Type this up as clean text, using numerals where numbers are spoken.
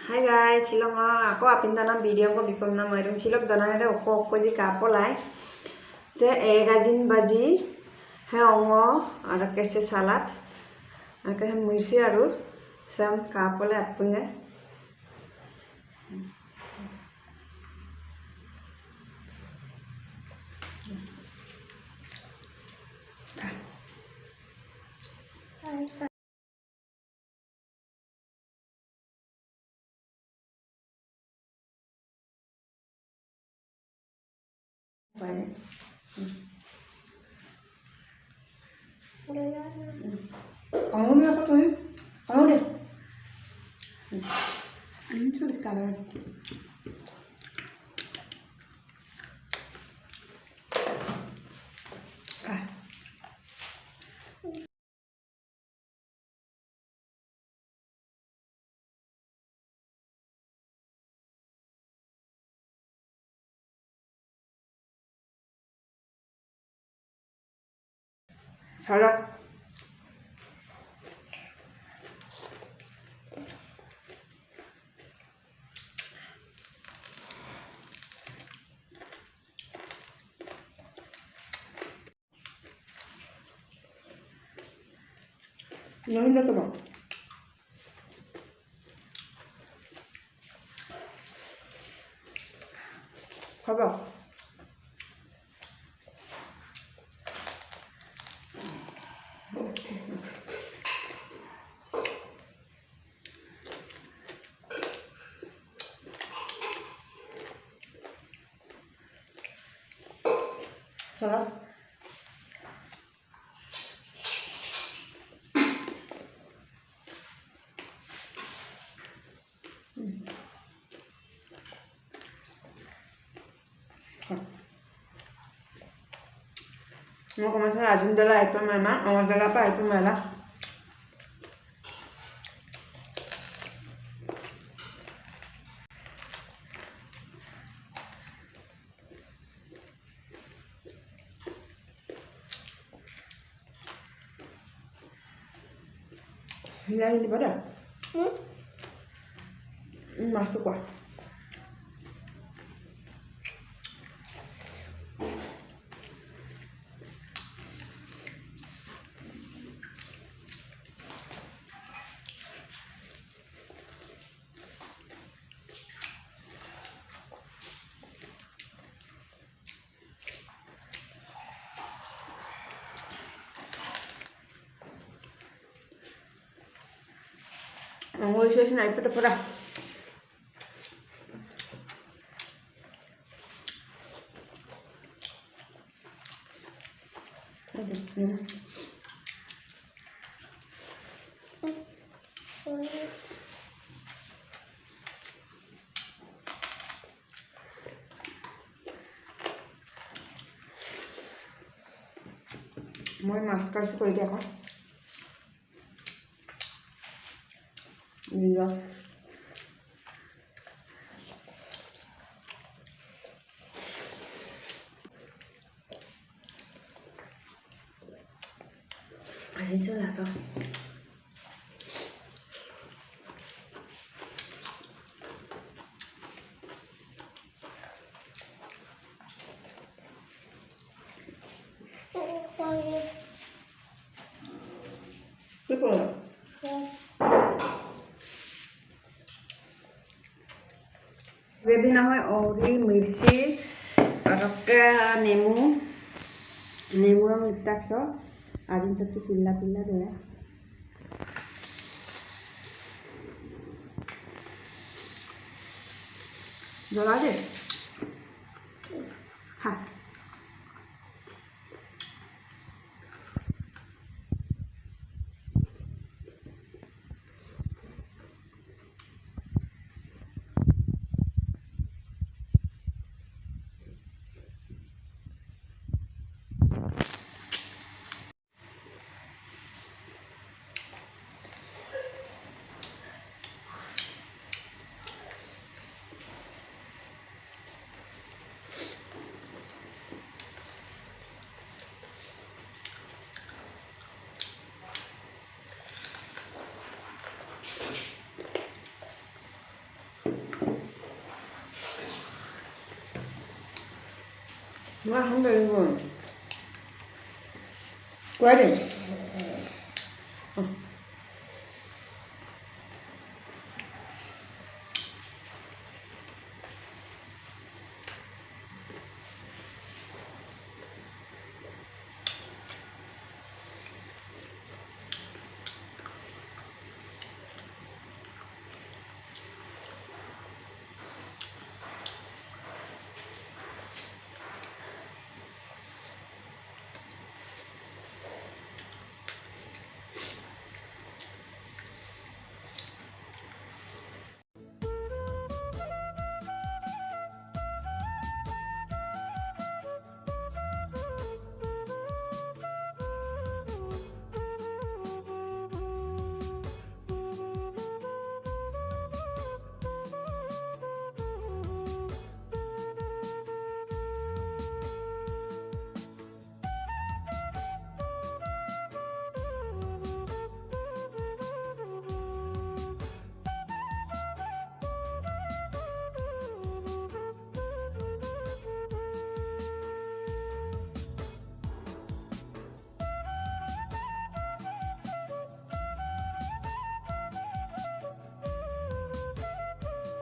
Hai guys, silong ako apin tanam video ko bikom na mayroong silog danare okko ji kapolai je egajin baji he ongo ar kese salad ar ke mirchi aru sam kapole apunge kamu nih apa tuh? Kamu deh. Ini sudah kalah. Kah. Salad. Ini udah tuh. Apa? Salad. Mau comenzar a hacer la iPad mamá o de la iPad mamá. Hilang di pada? Masuk wah. Mau isi iPad apa dah? Mau masker suka dia kan? Iya. Asin sudah tuh. Betul. Baby na hoy ori mirchi arke nemu rong itakso ajin satu pilla deh. Jola deh. Ha. Nó không được luôn. Quá đi.